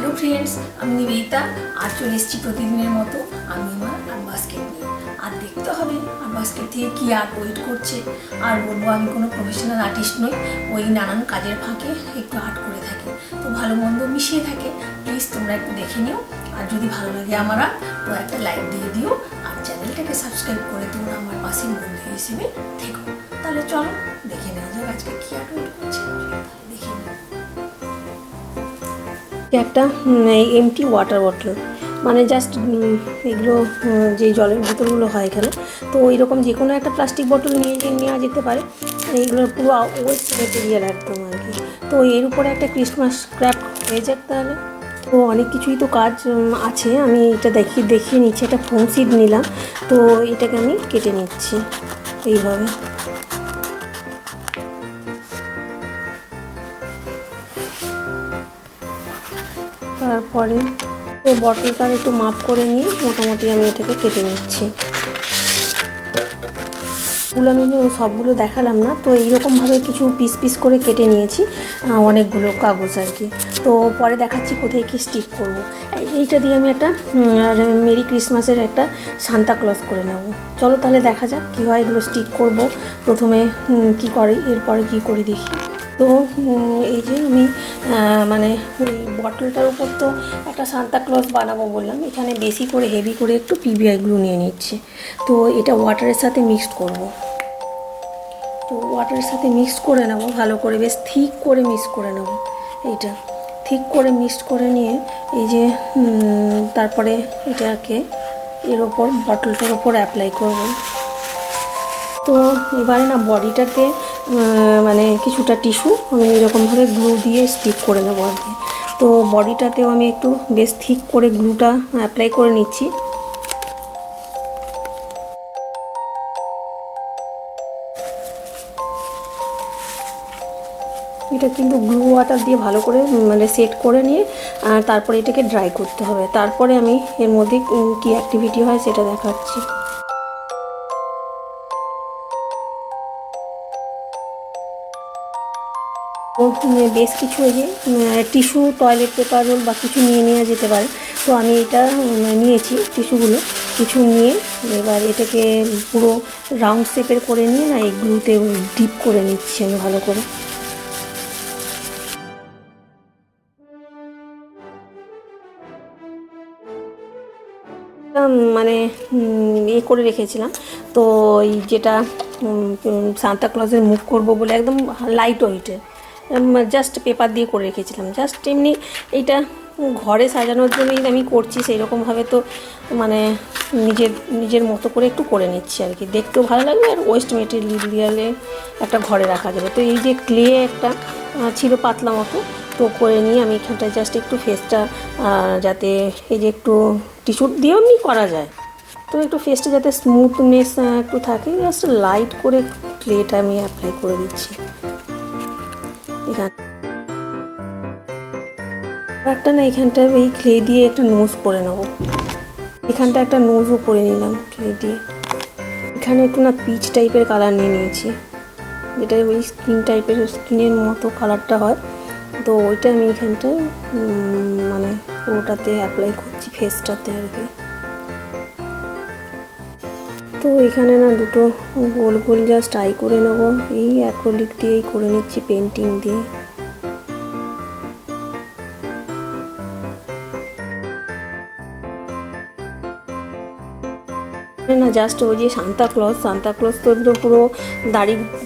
Hello friends, আমি নিবেদিতা। আর চলে এসেছি প্রতিদিনের মতো আমি আমার আর্ট বাস্কেট নিয়ে। আর দেখতে হবে আর্ট বাস্কেট থেকে কী আর্ট ওয়েট করছে। আর বলবো আমি কোনো প্রফেশনাল আর্টিস্ট নই, ওই নানান কাজের ফাঁকে একটু আর্ট করে থাকি, তো ভালো মন্দ মিশিয়ে থাকে। প্লিজ তোমরা একটু দেখে নিও, আর যদি ভালো লাগে আমার আর্ট তো একটা লাইক দিয়ে দিও, আর চ্যানেলটাকে সাবস্ক্রাইব করে তোমরা আমার পাশে বন্ধু হিসেবে থেকো। তাহলে চলো দেখে নেওয়া যাক আজকে কী আর্ট ওয়েট করছে। দেখে নিও। একটা এমটি ওয়াটার বটল, মানে জাস্ট এগুলো যে জলের বোতলগুলো হয় এখানে, তো এইরকম যে কোনো একটা প্লাস্টিক বোতল নেওয়া যেতে পারে। এইগুলো পুরো ওয়েস্ট মেটেরিয়াল একদম আর কি। তো এর উপরে একটা ক্রিসমাস ক্র্যাফট হয়ে যাক তাহলে। তো অনেক কিছুই তো কাজ আছে, আমি এটা দেখিয়ে নিচ্ছি। একটা ফোম সিড নিলাম, তো এটাকে আমি কেটে নিচ্ছি এইভাবে। তারপরে তো বটলটার একটু মাপ করে নিয়ে মোটামুটি আমি এটাকে কেটে নিচ্ছি। আমি সবগুলো দেখালাম না, তো এইরকমভাবে কিছু পিস পিস করে কেটে নিয়েছি অনেকগুলো কাগজ আর কি। তো পরে দেখাচ্ছি কোথায় কি স্টিক করব। এইটা দিয়ে আমি একটা মেরি ক্রিসমাসের একটা সান্তা ক্লজ করে নেব। চলো তাহলে দেখা যাক কী হয়। এগুলো স্টিক করব প্রথমে, কি করে এরপরে কি করি দেখি। তো এই যে আমি মানে ওই বটলটার উপর তো একটা সান্তা ক্লজ বানাবো বললাম, এখানে বেশি করে হেভি করে একটু পিবিআই গ্লু নিয়ে নিচ্ছি। তো এটা ওয়াটারের সাথে মিক্সড করব। তো ওয়াটারের সাথে মিক্সড করে নেব ভালো করে, বেশ থিক করে মিক্স করে নেব। এইটা থিক করে মিক্সড করে নিয়ে এই যে তারপরে এটাকে এর ওপর বটলটার ওপর অ্যাপ্লাই করব। তো এবারে না বডিটাতে মানে কিছুটা টিস্যু আমি এরকমভাবে গ্লু দিয়ে স্টিক করে নেবো আর কি। তো বডিটাতেও আমি একটু বেশ থিক করে গ্লুটা অ্যাপ্লাই করে নিচ্ছি। এটা কিন্তু গ্লু ওয়াটার দিয়ে ভালো করে মানে সেট করে নিয়ে তারপরে এটাকে ড্রাই করতে হবে। তারপরে আমি এর মধ্যে কী অ্যাক্টিভিটি হয় সেটা দেখাচ্ছি। বেশ কিছু এই যে টিস্যু, টয়লেট পেপার রোল বা কিছু নিয়ে নেওয়া যেতে পারে। তো আমি এটা নিয়েছি টিস্যুগুলো কিছু নিয়ে, এবার এটাকে পুরো রাউন্ড শেপের করে নিয়ে না এই গ্লুতে ডিপ করে নিচ্ছি আমি ভালো করে। মানে করে রেখেছিলাম। তো এই যেটা সান্তা ক্লজের মুখ করব বলে একদম লাইট ওয়েটের জাস্ট পেপার দিয়ে করে রেখেছিলাম, জাস্ট এমনি এইটা ঘরে সাজানোর জন্যই আমি করছি। সেই রকমভাবে তো মানে নিজের মতো করে একটু করে নিচ্ছি আর কি, দেখতেও ভালো লাগবে আর ওয়েস্ট মেটেরিয়ালে একটা ঘরে রাখা যাবে। তো এই যে ক্লে একটা ছিল পাতলা মতো, তো করে নিয়ে আমি এখানটায় জাস্ট একটু ফেসটা যাতে এই যে একটু টিস্যু দিয়েও এমনি করা যায়, তো একটু ফেসটা যাতে স্মুথনেস একটু থাকে, জাস্ট লাইট করে ক্লেটা আমি অ্যাপ্লাই করে দিচ্ছি এখানে। একটা না এখানটায় এই ক্লে দিয়ে একটা নোজ করে নেবো, এখানটা একটা নোজও করে নিলাম ক্লে দিয়ে। এখানে একটু না পিচ টাইপের কালার নিয়ে নিয়েছি, যেটা ওই স্কিনের মতো কালারটা হয়। তো ওইটা আমি এখানটায় মানে পুরোটাতে অ্যাপ্লাই করছি ফেসটাতে আর কি। তো এখানে না দুটো গোল গোল জাস্ট আই করে নেব, এই অ্যাক্রিলিক দিয়েই করে নিচ্ছি পেন্টিং দিয়ে। না জাস্ট ওই যে সান্তা ক্লজ তো পুরো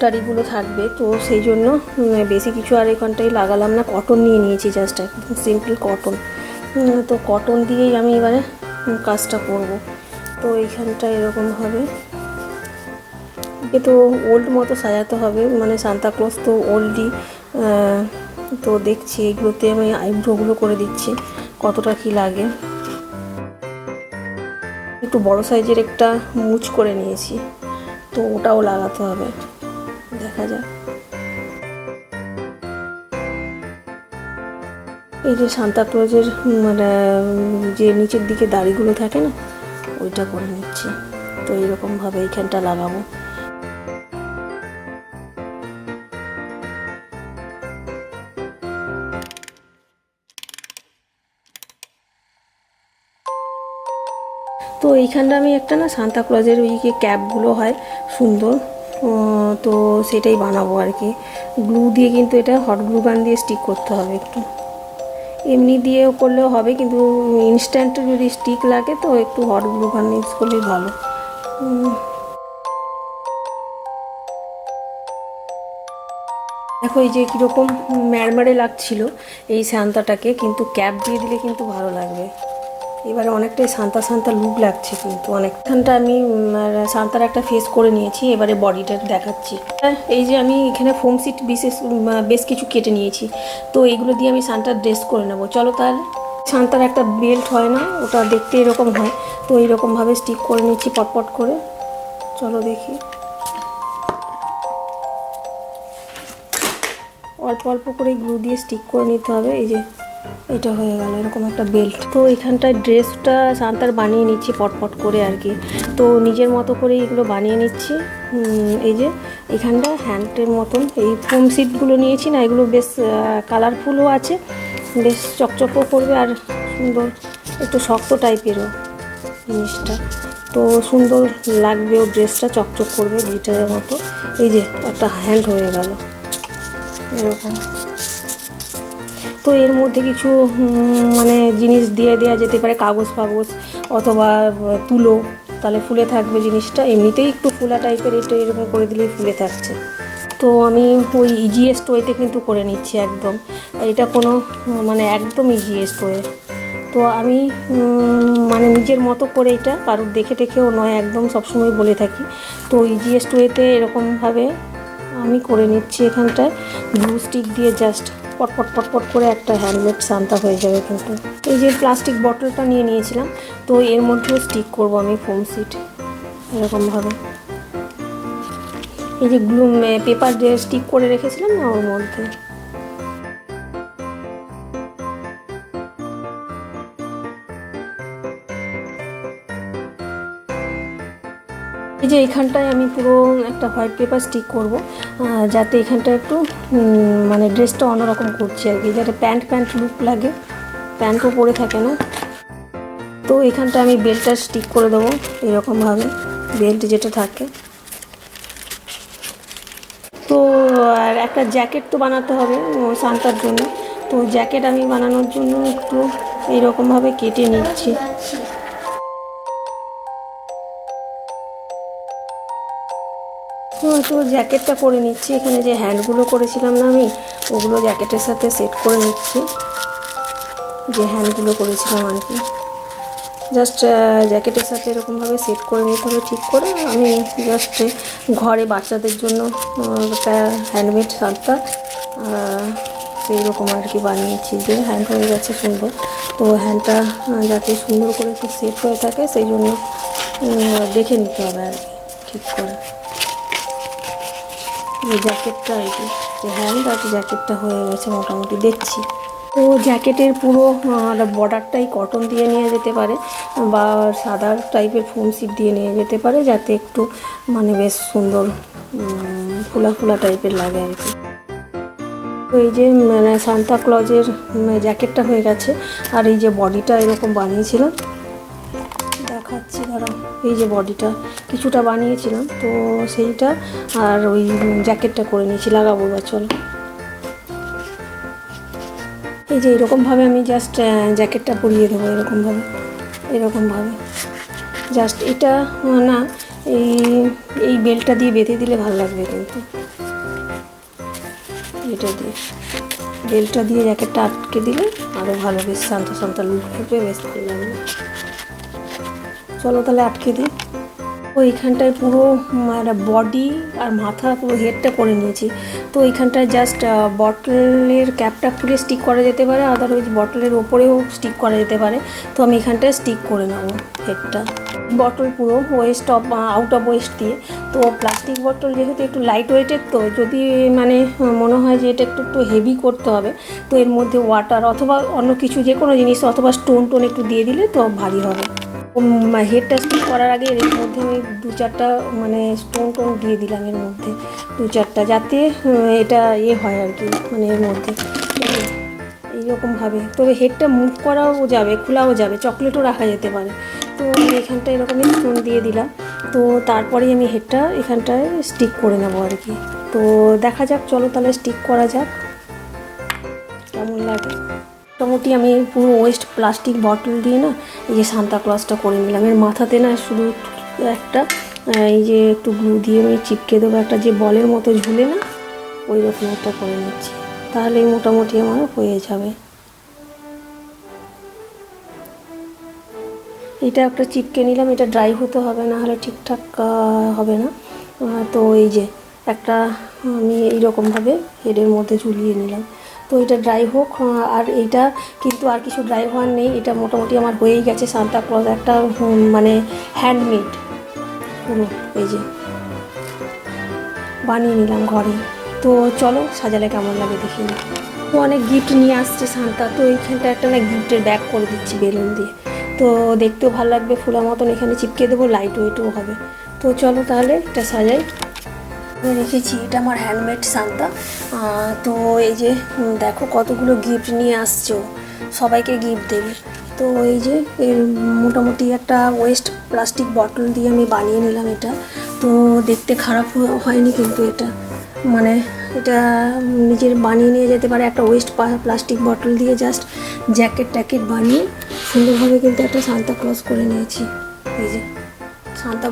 দাড়িগুলো থাকবে, তো সেই জন্য বেশি কিছু আর এখানটায় লাগালাম না। কটন নিয়ে নিয়েছি, জাস্ট একদম সিম্পল কটন। তো কটন দিয়েই আমি এবারে কাজটা করব। তো এইখানটা এরকমভাবে এ তো ওল্ড মতো সাজাতে হবে, মানে সান্তা ক্লজ তো ওল্ডই। তো দেখছি এগুলোতে আমি আইব্রোগুলো করে দিচ্ছি কতটা কি লাগে। একটু বড় সাইজের একটা মুছ করে নিয়েছি, তো ওটাও লাগাতে হবে, দেখা যাক। এই যে সান্তা ক্লজের মানে যে নিচের দিকে দাড়িগুলো থাকে না, ওইটা করে নিচ্ছি। তো এইরকমভাবে এইখানটা লাগাবো। এইখানটা আমি একটা না সান্তা ক্লজের ওই যে ক্যাপগুলো হয় সুন্দর, তো সেটাই বানাবো আর কি। গ্লু দিয়ে, কিন্তু এটা হট গ্লু গান দিয়ে স্টিক করতে হবে একটু, এমনি দিয়েও করলেও হবে, কিন্তু ইনস্ট্যান্ট যদি স্টিক লাগে তো একটু হট গ্লু গান ইউজ করলেই ভালো। দেখো এই যে কীরকম ম্যাড়ম্যাড়ে লাগছিল এই সান্তাটাকে, কিন্তু ক্যাপ দিয়ে দিলে কিন্তু ভালো লাগবে। এবারে অনেকটাই সান্তা সান্তা লুক লাগছে, কিন্তু অনেকখানটা আমি সান্তার একটা ফেস করে নিয়েছি। এবারে বডিটা দেখাচ্ছি। এই যে আমি এখানে ফোম সিট বেশ কিছু কেটে নিয়েছি, তো এইগুলো দিয়ে আমি সান্তার ড্রেস করে নেবো। চলো তাহলে। সান্তার একটা বেল্ট হয় না, ওটা দেখতে এরকম হয়, তো এইরকমভাবে স্টিক করে নিচ্ছি পটপট করে। চলো দেখি। অল্প অল্প করে গ্লু দিয়ে স্টিক করে নিতে হবে। এই যে এটা হয়ে গেল এরকম একটা বেল্ট। তো এখানটায় ড্রেসটা সান্তার বানিয়ে নিচ্ছি পটপট করে আর কি, তো নিজের মতো করে এগুলো বানিয়ে নিচ্ছি। এই যে এখানটা হ্যান্ডের মতন এই ফোম সিটগুলো নিয়েছি না, এগুলো বেশ কালারফুলও আছে, বেশ চকচকও করবে আর সুন্দর, একটু শক্ত টাইপেরও জিনিসটা, তো সুন্দর লাগবেও, ড্রেসটা চকচক করবে গ্লিটারের মতো। এই যে একটা হ্যান্ড হয়ে গেল এরকম। তো এর মধ্যে কিছু মানে জিনিস দিয়ে দেওয়া যেতে পারে, কাগজ ফাগজ অথবা তুলো, তাহলে ফুলে থাকবে জিনিসটা। এমনিতেই একটু ফুলা টাইপের, এটা এরকম করে দিলেই ফুলে থাকছে। তো আমি ওই ইজিয়েস্ট ওয়েতে কিন্তু করে নিচ্ছি একদম, এটা কোনো মানে একদম ইজিয়েস্ট ওয়ে। তো আমি মানে নিজের মতো করে, এটা কারোর দেখে টেকেও নয়, একদম সবসময় বলে থাকি। তো ইজিয়েস্ট ওয়েতে এরকমভাবে আমি করে নিচ্ছি। এখানটায় গ্লু স্টিক দিয়ে জাস্ট পটপট পটপট করে একটা হ্যান্ডমেড সান্তা হয়ে যাবে। কিন্তু এই যে প্লাস্টিক বটলটা নিয়ে নিয়েছিলাম, তো এর মধ্যেও স্টিক করব আমি ফোম সিট এরকমভাবে। এই যে গ্লু পেপার যে স্টিক করে রেখেছিলাম না, ওর মধ্যে। এই যে এখানটায় আমি পুরো একটা হোয়াইট পেপার স্টিক করব, যাতে এখানটা একটু মানে ড্রেসটা অন্যরকম করছি আর কি, যাতে প্যান্ট প্যান্ট লুক লাগে, প্যান্টও পরে থাকে না। তো এখানটা আমি বেল্টটা স্টিক করে দেবো এরকমভাবে, বেল্ট যেটা থাকে। তো আর একটা জ্যাকেট তো বানাতে হবে সান্তার জন্য, তো জ্যাকেট আমি বানানোর জন্য একটু এইরকমভাবে কেটে নিচ্ছি। তো জ্যাকেটটা করে নিচ্ছি, এখানে যে হ্যান্ডগুলো করেছিলাম না আমি, ওগুলো জ্যাকেটের সাথে সেট করে নিচ্ছি, যে হ্যান্ডগুলো করেছিলাম আর কি। জাস্ট জ্যাকেটের সাথে এরকমভাবে সেট করে নিতে হবে ঠিক করে। আমি জাস্ট ঘরে বাচ্চাদের জন্য একটা হ্যান্ডমেড সান্তা সেই রকম আর কি বানিয়েছি, যে হ্যান্ড হয়ে গেছে সুন্দর। তো হ্যান্ডটা যাতে সুন্দর করে একটু সেট হয়ে থাকে, সেই জন্য দেখে নিতে হবে আর কি ঠিক করে। এই জ্যাকেটটা আর কি, যে হ্যান্ড আর জ্যাকেটটা হয়ে গেছে মোটামুটি দেখছি। তো জ্যাকেটের পুরো বর্ডারটাই কটন দিয়ে নিয়ে যেতে পারে, বা সাদা টাইপের ফোম সিট দিয়ে নিয়ে যেতে পারে, যাতে একটু মানে বেশ সুন্দর ফুলা ফুলা টাইপের লাগে আর কি। তো এই যে মানে সান্তা ক্লজের জ্যাকেটটা হয়ে গেছে, আর এই যে বডিটা এরকম বানিয়েছিলাম, দেখাচ্ছি দাঁড়াও। এই যে বডিটা কিছুটা বানিয়েছিলাম, তো সেইটা আর ওই জ্যাকেটটা করে নিয়েছি, লাগাবো বা চলো। এই যে এরকমভাবে আমি জাস্ট জ্যাকেটটা পরিয়ে দেবো এরকমভাবে জাস্ট এটা না, এই এই বেল্টটা দিয়ে বেঁধে দিলে ভালো লাগবে, কিন্তু এটা দিয়ে বেল্টটা দিয়ে জ্যাকেটটা আটকে দিলে আরও ভালো, বেশ শান্ত শান্ত লুক হবে, বেশ ভালো লাগবে। চলো তাহলে আটকে দিই। তো এইখানটায় পুরো বডি আর মাথা পুরো হেডটা করে নিয়েছি। তো এইখানটায় জাস্ট বটলের ক্যাপটা খুলে স্টিক করা যেতে পারে, আদারওয়াইজ বটলের ওপরেও স্টিক করা যেতে পারে। তো আমি এখানটায় স্টিক করে নেব হেডটা। বটল পুরো ওয়েস্ট আউট অফ ওয়েস্ট দিয়ে। তো প্লাস্টিক বটল যেহেতু একটু লাইট ওয়েটের, তো যদি মানে মনে হয় যে এটা একটু হেভি করতে হবে, তো এর মধ্যে ওয়াটার অথবা অন্য কিছু যে কোনো জিনিস অথবা স্টোন টোন একটু দিয়ে দিলে তো ভারী হবে। হেডটা স্টিক করার আগে এর মধ্যে আমি 2-4টা মানে স্টোন টোন দিয়ে দিলাম এর মধ্যে, 2-4টা, যাতে এটা হয় আর কি, মানে এর মধ্যে এইরকমভাবে। তবে হেডটা মুভ করাও যাবে, খোলাও যাবে, চকলেটও রাখা যেতে পারে, তো আমি এখানটা এরকমই স্টোন দিয়ে দিলাম। তো তারপরেই আমি হেডটা এখানটায় স্টিক করে নেবো আর কি। তো দেখা যাক, চলো তাহলে স্টিক করা যাক কেমন লাগে। মোটামুটি আমি পুরো ওয়েস্ট প্লাস্টিক বটল দিয়ে না এই যে সান্তা ক্লজটা করে নিলাম। এর মাথাতে না শুধু একটা এই যে একটু গ্লু দিয়ে আমি চিপকে দেবো, একটা যে বলের মতো ঝুলে না, ওই রকম একটা করে নিচ্ছি, তাহলেই মোটামুটি আমার হয়ে যাবে। এটা একটা চিপকে নিলাম, এটা ড্রাই হতে হবে, না হলে ঠিকঠাক হবে না। তো এই যে একটা আমি এইরকমভাবে হেডের মধ্যে ঝুলিয়ে নিলাম। তো এটা ড্রাই হোক, আর এইটা কিন্তু আর কিছু ড্রাই হওয়ার নেই, এটা মোটামুটি আমার হয়েই গেছে সান্তা ক্লজ একটা মানে হ্যান্ডমেড পুরো এই যে বানিয়ে নিলাম ঘরে। তো চলো সাজালে কেমন লাগে দেখি না। ও অনেক গিফট নিয়ে আসছে সান্তা, তো এইখানটা একটা না গিফটের ব্যাগ করে দিচ্ছি বেলুন দিয়ে, তো দেখতেও ভালো লাগবে, ফুলের মতন এখানে চিপকে দেবো, লাইট ওয়েটও হবে। তো চলো তাহলে এটা সাজাই। রেখেছি, এটা আমার হ্যান্ডমেড সান্তা। তো এই যে দেখো কতগুলো গিফট নিয়ে আসছে, সবাইকে গিফট দেবে। তো এই যে এর মোটামুটি একটা ওয়েস্ট প্লাস্টিক বটল দিয়ে আমি বানিয়ে নিলাম এটা। তো দেখতে খারাপ হয়নি কিন্তু, এটা মানে এটা নিজের বানিয়ে নিয়ে যেতে পারে একটা ওয়েস্ট প্লাস্টিক বটল দিয়ে, জাস্ট জ্যাকেট ট্যাকেট বানিয়ে সুন্দরভাবে কিন্তু একটা সান্তা ক্লজ করে নিয়েছি। এই যে সান্তা